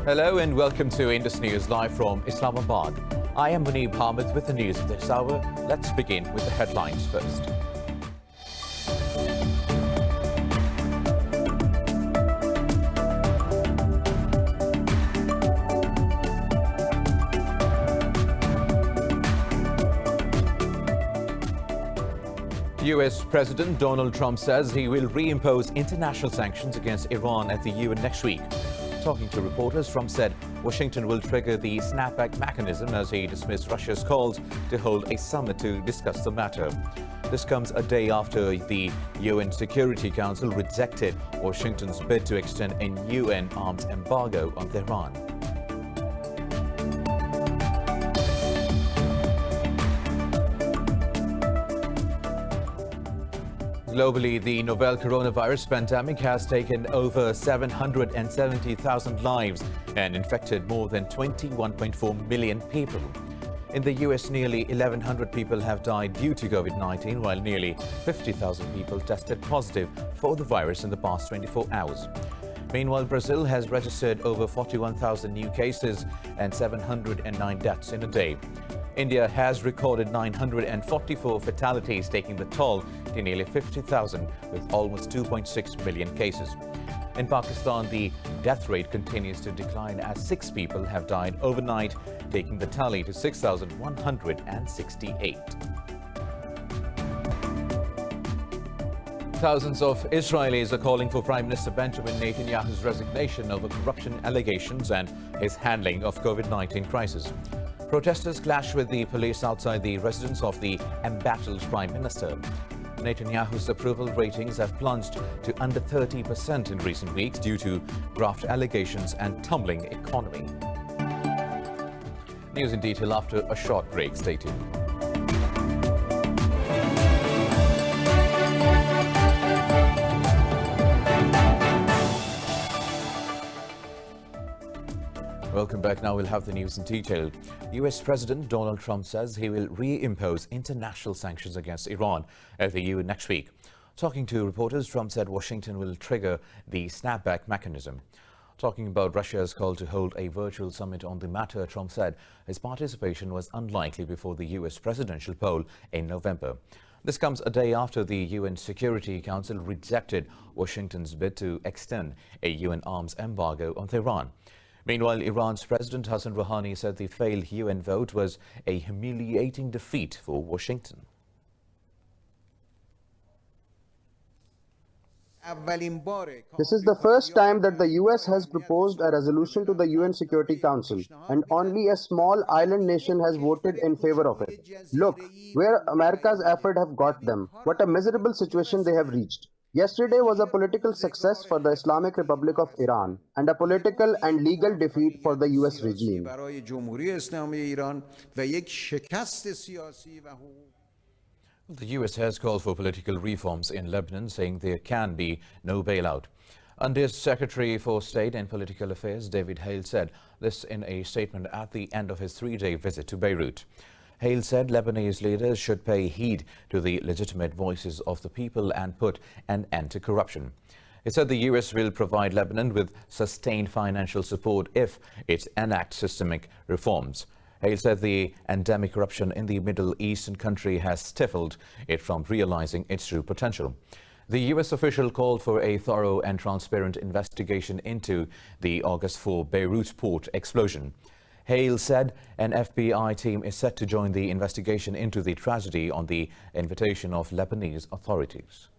Hello and welcome to Indus News live from Islamabad. I am Muneeb Hamid with the news of this hour. Let's begin with the headlines first. US President Donald Trump says he will reimpose international sanctions against Iran at the UN next week. Talking to reporters, Trump said Washington will trigger the snapback mechanism as he dismissed Russia's calls to hold a summit to discuss the matter. This comes a day after the UN Security Council rejected Washington's bid to extend a UN arms embargo on Tehran. Globally, the novel coronavirus pandemic has taken over 770,000 lives and infected more than 21.4 million people. In the US, nearly 1,100 people have died due to COVID-19, while nearly 50,000 people tested positive for the virus in the past 24 hours. Meanwhile, Brazil has registered over 41,000 new cases and 709 deaths in a day. India has recorded 944 fatalities, taking the toll to nearly 50,000 with almost 2.6 million cases. In Pakistan, the death rate continues to decline as 6 people have died overnight, taking the tally to 6,168. Thousands of Israelis are calling for Prime Minister Benjamin Netanyahu's resignation over corruption allegations and his handling of COVID-19 crisis. Protesters clashed with the police outside the residence of the embattled Prime Minister. Netanyahu's approval ratings have plunged to under 30% in recent weeks due to graft allegations and tumbling economy. News in detail after a short break. Stay tuned. Welcome back. Now we'll have the news in detail. US President Donald Trump says he will reimpose international sanctions against Iran at the UN next week. Talking to reporters, Trump said Washington will trigger the snapback mechanism. Talking about Russia's call to hold a virtual summit on the matter, Trump said his participation was unlikely before the US presidential poll in November. This comes a day after the UN Security Council rejected Washington's bid to extend a UN arms embargo on Tehran. Meanwhile, Iran's President Hassan Rouhani said the failed UN vote was a humiliating defeat for Washington. This is the first time that the US has proposed a resolution to the UN Security Council, and only a small island nation has voted in favor of it. Look, where America's effort have got them. What a miserable situation they have reached. Yesterday was a political success for the Islamic Republic of Iran and a political and legal defeat for the US regime. The US has called for political reforms in Lebanon, saying there can be no bailout. Undi's Secretary for State and Political Affairs, David Hale, said this in a statement at the end of his 3-day visit to Beirut. Hale said Lebanese leaders should pay heed to the legitimate voices of the people and put an end to corruption. He said the US will provide Lebanon with sustained financial support if it enacts systemic reforms. Hale said the endemic corruption in the Middle Eastern country has stifled it from realizing its true potential. The US official called for a thorough and transparent investigation into the August 4 Beirut port explosion. Hale said an FBI team is set to join the investigation into the tragedy on the invitation of Lebanese authorities.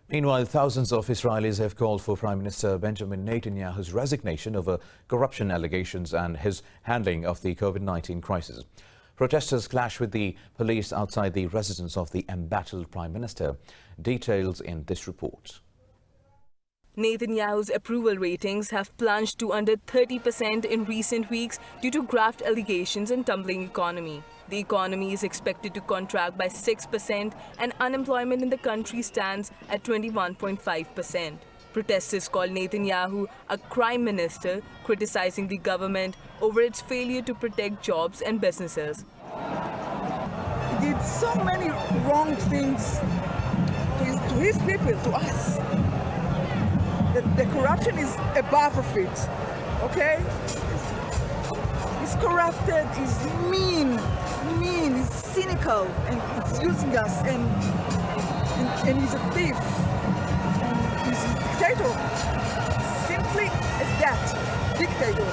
Meanwhile, thousands of Israelis have called for Prime Minister Benjamin Netanyahu's resignation over corruption allegations and his handling of the COVID-19 crisis. Protesters clashed with the police outside the residence of the embattled Prime Minister. Details in this report. Netanyahu's approval ratings have plunged to under 30% in recent weeks due to graft allegations and tumbling economy. The economy is expected to contract by 6% and unemployment in the country stands at 21.5%. Protesters called Netanyahu a crime minister, criticizing the government over its failure to protect jobs and businesses. so many wrong things to his people, to us. The corruption is above of it, okay? He's corrupted, he's mean, he's cynical, and he's using us, and he's a thief, and he's a dictator. Simply as that, dictator.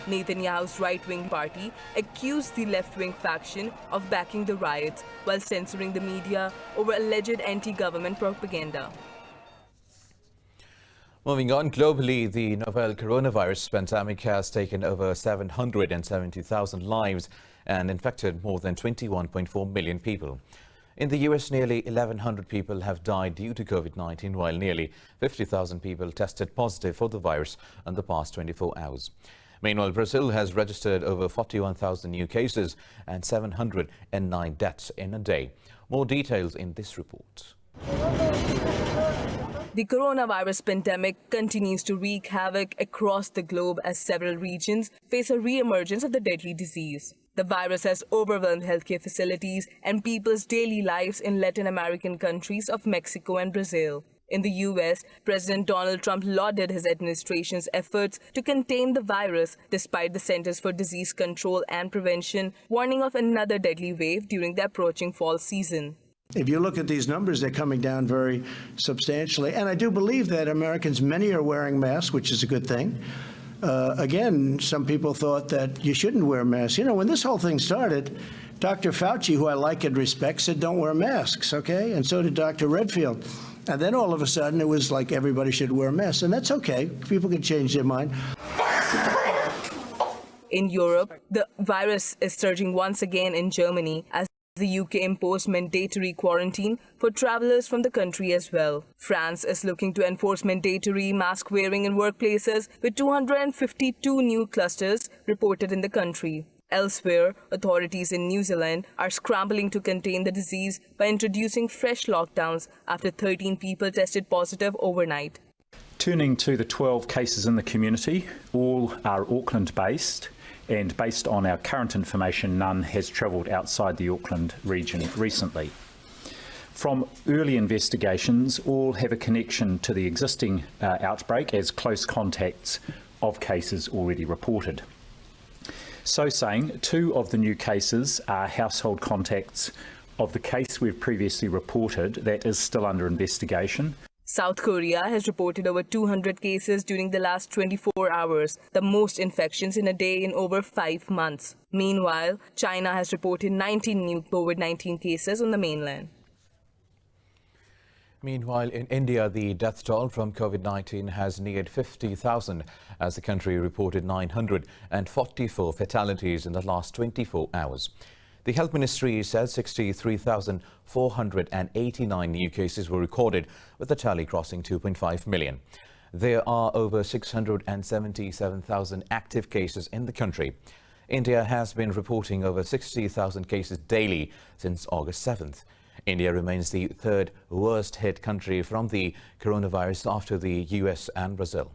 Netanyahu's right-wing party accused the left-wing faction of backing the riots while censoring the media over alleged anti-government propaganda. Moving on, globally, the novel coronavirus pandemic has taken over 770,000 lives and infected more than 21.4 million people. In the US, nearly 1,100 people have died due to COVID-19, while nearly 50,000 people tested positive for the virus in the past 24 hours. Meanwhile, Brazil has registered over 41,000 new cases and 709 deaths in a day. More details in this report. The coronavirus pandemic continues to wreak havoc across the globe as several regions face a re-emergence of the deadly disease. The virus has overwhelmed healthcare facilities and people's daily lives in Latin American countries of Mexico and Brazil. In the US, President Donald Trump lauded his administration's efforts to contain the virus, despite the Centers for Disease Control and Prevention warning of another deadly wave during the approaching fall season. If you look at these numbers, they're coming down very substantially. And I do believe that Americans, many are wearing masks, which is a good thing. Again, some people thought that you shouldn't wear masks. You know, when this whole thing started, Dr. Fauci, who I like and respect, said don't wear masks, okay? And so did Dr. Redfield. And then all of a sudden, it was like everybody should wear masks. And that's okay. People can change their mind. In Europe, the virus is surging once again in Germany as the UK imposed mandatory quarantine for travelers from the country as well. France is looking to enforce mandatory mask wearing in workplaces, with 252 new clusters reported in the country. Elsewhere, authorities in New Zealand are scrambling to contain the disease by introducing fresh lockdowns after 13 people tested positive overnight. Turning to the 12 cases in the community, all are Auckland-based, and based on our current information, none has travelled outside the Auckland region recently. From early investigations, all have a connection to the existing outbreak as close contacts of cases already reported. So saying, 2 of the new cases are household contacts of the case we've previously reported that is still under investigation. South Korea has reported over 200 cases during the last 24 hours, the most infections in a day in over 5 months. Meanwhile, China has reported 19 new COVID-19 cases on the mainland. Meanwhile, in India, the death toll from COVID-19 has neared 50,000 as the country reported 944 fatalities in the last 24 hours. The Health Ministry says 63,489 new cases were recorded, with the tally crossing 2.5 million. There are over 677,000 active cases in the country. India has been reporting over 60,000 cases daily since August 7th. India remains the 3rd worst hit country from the coronavirus after the US and Brazil.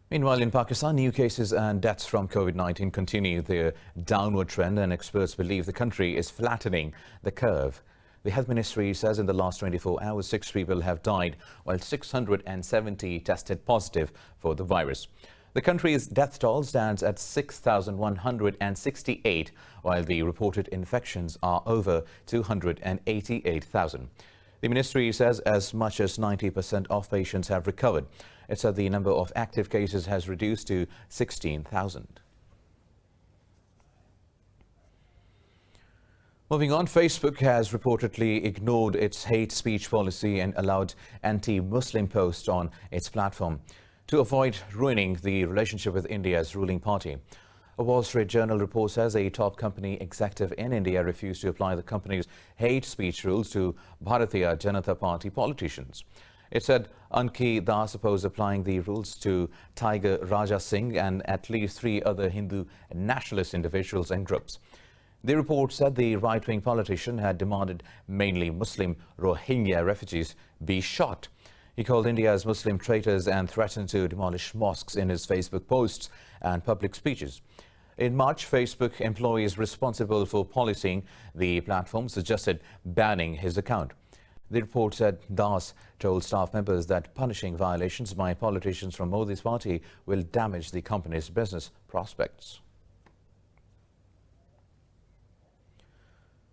Meanwhile, in Pakistan, new cases and deaths from COVID-19 continue their downward trend, and experts believe the country is flattening the curve. The Health Ministry says in the last 24 hours, 6 people have died, while 670 tested positive for the virus. The country's death toll stands at 6,168, while the reported infections are over 288,000. The ministry says as much as 90% of patients have recovered. It said the number of active cases has reduced to 16,000. Moving on, Facebook has reportedly ignored its hate speech policy and allowed anti-Muslim posts on its platform to avoid ruining the relationship with India's ruling party. A Wall Street Journal report says a top company executive in India refused to apply the company's hate speech rules to Bharatiya Janata Party politicians. It said Anki Das opposed applying the rules to Tiger Raja Singh and at least 3 other Hindu nationalist individuals and groups. The report said the right-wing politician had demanded mainly Muslim Rohingya refugees be shot. He called India's Muslim traitors and threatened to demolish mosques in his Facebook posts and public speeches. In March, Facebook employees responsible for policing the platform suggested banning his account. The report said Das told staff members that punishing violations by politicians from Modi's party will damage the company's business prospects.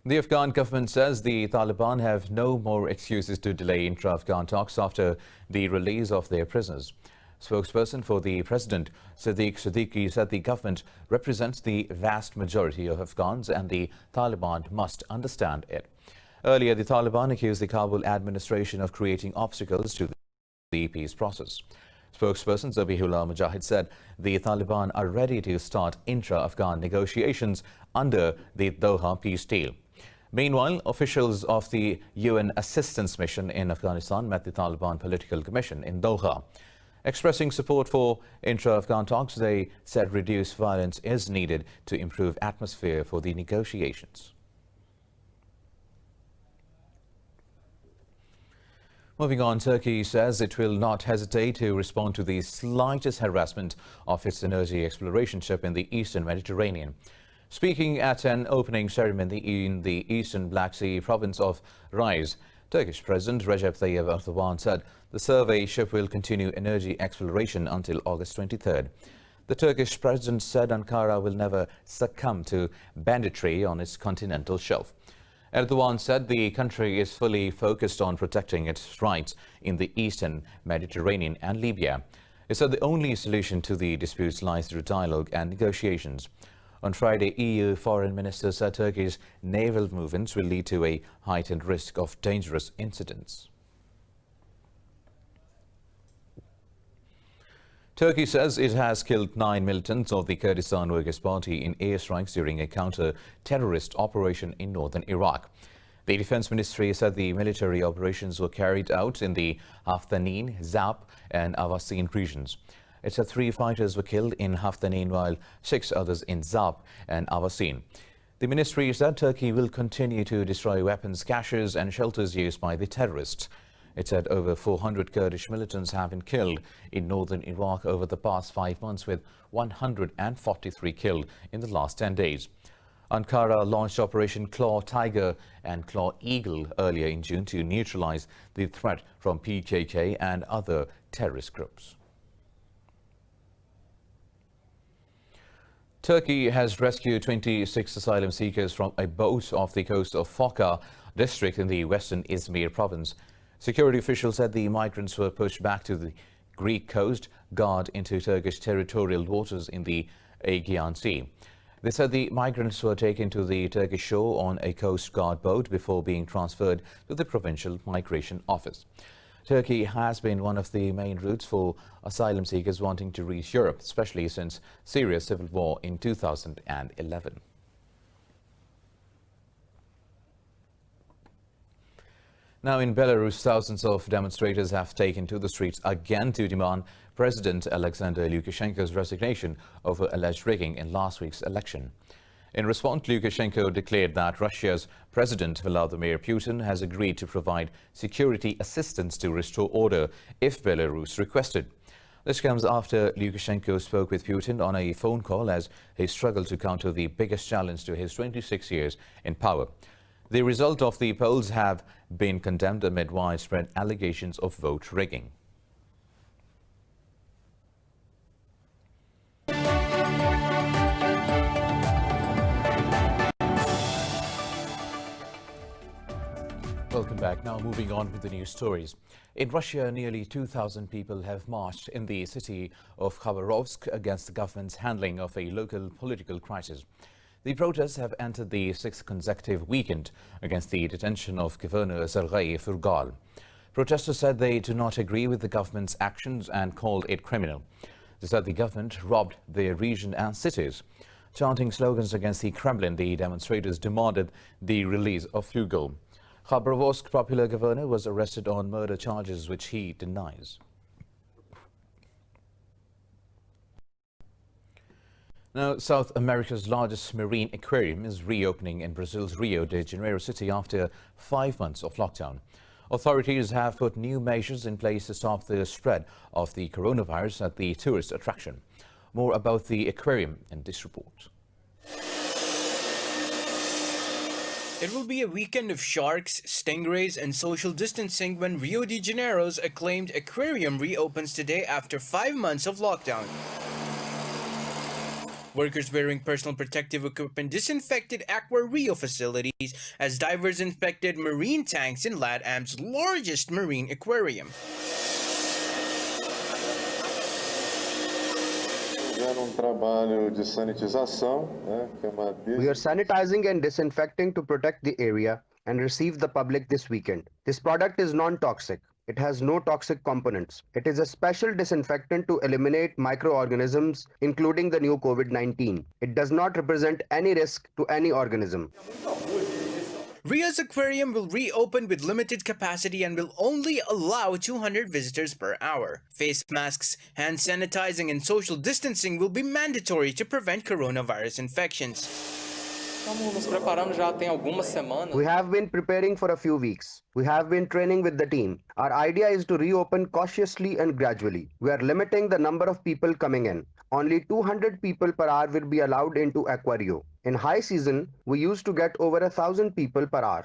The Afghan government says the Taliban have no more excuses to delay intra-Afghan talks after the release of their prisoners. Spokesperson for the president, Sadiq Siddiqui, said the government represents the vast majority of Afghans and the Taliban must understand it. Earlier, the Taliban accused the Kabul administration of creating obstacles to the peace process. Spokesperson Zabihullah Mujahid said the Taliban are ready to start intra-Afghan negotiations under the Doha peace deal. Meanwhile, officials of the UN Assistance Mission in Afghanistan met the Taliban Political Commission in Doha. Expressing support for intra-Afghan talks, they said reduced violence is needed to improve atmosphere for the negotiations. Moving on, Turkey says it will not hesitate to respond to the slightest harassment of its energy exploration ship in the eastern Mediterranean. Speaking at an opening ceremony in the eastern Black Sea province of Rize, Turkish President Recep Tayyip Erdogan said the survey ship will continue energy exploration until August 23rd. The Turkish president said Ankara will never succumb to banditry on its continental shelf. Erdogan said the country is fully focused on protecting its rights in the eastern Mediterranean and Libya. He said the only solution to the disputes lies through dialogue and negotiations. On Friday, EU foreign minister said Turkey's naval movements will lead to a heightened risk of dangerous incidents. Turkey says it has killed 9 militants of the Kurdistan Workers' Party in airstrikes during a counter-terrorist operation in northern Iraq. The Defense Ministry said the military operations were carried out in the Haftanin, Zap and Avasin regions. It said 3 fighters were killed in Haftanin while 6 others in Zap and Avasin. The ministry said Turkey will continue to destroy weapons caches and shelters used by the terrorists. It said over 400 Kurdish militants have been killed in northern Iraq over the past 5 months, with 143 killed in the last 10 days. Ankara launched Operation Claw Tiger and Claw Eagle earlier in June to neutralize the threat from PKK and other terrorist groups. Turkey has rescued 26 asylum seekers from a boat off the coast of Foça district in the western Izmir province. Security officials said the migrants were pushed back to the Greek coast guard into Turkish territorial waters in the Aegean Sea. They said the migrants were taken to the Turkish shore on a Coast Guard boat before being transferred to the Provincial Migration Office. Turkey has been one of the main routes for asylum seekers wanting to reach Europe, especially since Syria's civil war in 2011. Now in Belarus, thousands of demonstrators have taken to the streets again to demand President Alexander Lukashenko's resignation over alleged rigging in last week's election. In response, Lukashenko declared that Russia's President Vladimir Putin has agreed to provide security assistance to restore order if Belarus requested. This comes after Lukashenko spoke with Putin on a phone call as he struggled to counter the biggest challenge to his 26 years in power. The result of the polls have been condemned amid widespread allegations of vote rigging. Welcome back. Now moving on with the news stories. In Russia, nearly 2,000 people have marched in the city of Khabarovsk against the government's handling of a local political crisis. The protests have entered the 6th consecutive weekend against the detention of Governor Sergei Furgal. Protesters said they do not agree with the government's actions and called it criminal. They said the government robbed their region and cities. Chanting slogans against the Kremlin, the demonstrators demanded the release of Furgal. Khabarovsk popular governor was arrested on murder charges, which he denies. Now, South America's largest marine aquarium is reopening in Brazil's Rio de Janeiro city after 5 months of lockdown. Authorities have put new measures in place to stop the spread of the coronavirus at the tourist attraction. More about the aquarium in this report. It will be a weekend of sharks, stingrays, and social distancing when Rio de Janeiro's acclaimed Aquarium reopens today after 5 months of lockdown. Workers wearing personal protective equipment disinfected Aqua Rio facilities as divers inspected marine tanks in LATAM's largest marine aquarium. We are sanitizing and disinfecting to protect the area and receive the public this weekend. This product is non-toxic. It has no toxic components. It is a special disinfectant to eliminate microorganisms, including the new COVID-19. It does not represent any risk to any organism. Rio's aquarium will reopen with limited capacity and will only allow 200 visitors per hour. Face masks, hand sanitizing, and social distancing will be mandatory to prevent coronavirus infections. We have been preparing for a few weeks. We have been training with the team. Our idea is to reopen cautiously and gradually. We are limiting the number of people coming in. Only 200 people per hour will be allowed into Aquario. In high season, we used to get over 1,000 people per hour.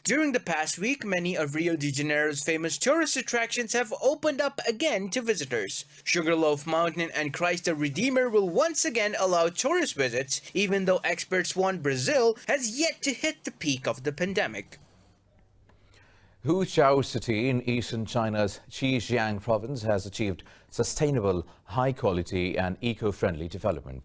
During the past week, many of Rio de Janeiro's famous tourist attractions have opened up again to visitors. Sugarloaf Mountain and Christ the Redeemer will once again allow tourist visits, even though experts warn Brazil has yet to hit the peak of the pandemic. Huzhou city in eastern China's Xinjiang province has achieved sustainable, high-quality and eco-friendly development.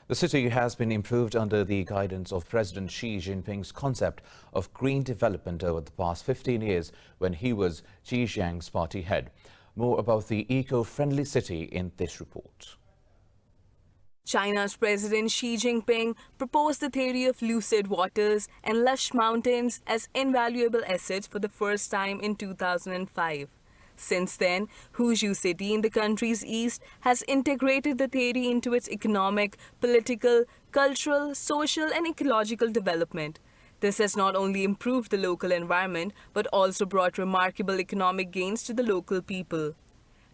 The city has been improved under the guidance of President Xi Jinping's concept of green development over the past 15 years when he was Xinjiang's party head. More about the eco-friendly city in this report. China's President Xi Jinping proposed the theory of lucid waters and lush mountains as invaluable assets for the first time in 2005. Since then, Huzhou city in the country's east has integrated the theory into its economic, political, cultural, social and ecological development. This has not only improved the local environment but also brought remarkable economic gains to the local people.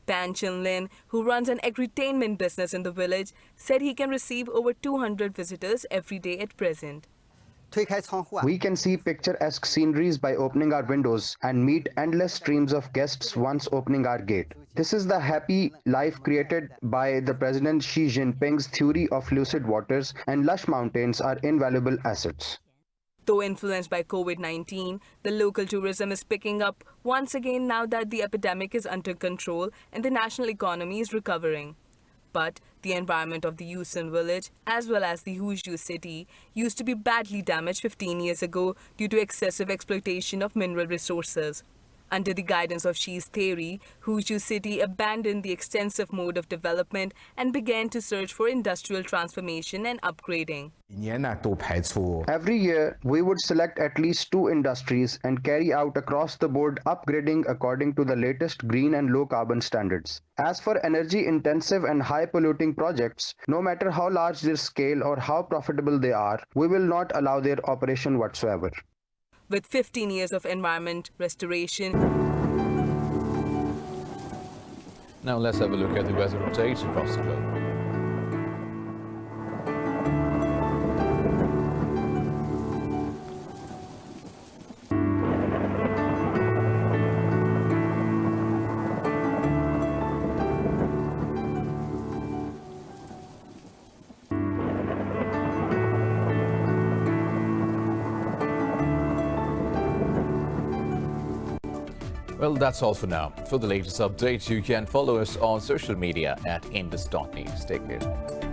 Pan Chinlin, who runs an agritainment business in the village, said he can receive over 200 visitors every day at present. We can see picturesque sceneries by opening our windows and meet endless streams of guests once opening our gate. This is the happy life created by the President Xi Jinping's theory of lucid waters, and lush mountains are invaluable assets. Though influenced by COVID-19, the local tourism is picking up once again now that the epidemic is under control and the national economy is recovering. But the environment of the Yusen village, as well as the Huzhou city, used to be badly damaged 15 years ago due to excessive exploitation of mineral resources. Under the guidance of Xi's theory, Huzhou city abandoned the extensive mode of development and began to search for industrial transformation and upgrading. Every year, we would select at least 2 industries and carry out across-the-board upgrading according to the latest green and low-carbon standards. As for energy-intensive and high-polluting projects, no matter how large their scale or how profitable they are, we will not allow their operation whatsoever. With 15 years of environment restoration. Now let's have a look at the weather updates across the globe. Well, that's all for now. For the latest updates, you can follow us on social media at Indus.news. Take care.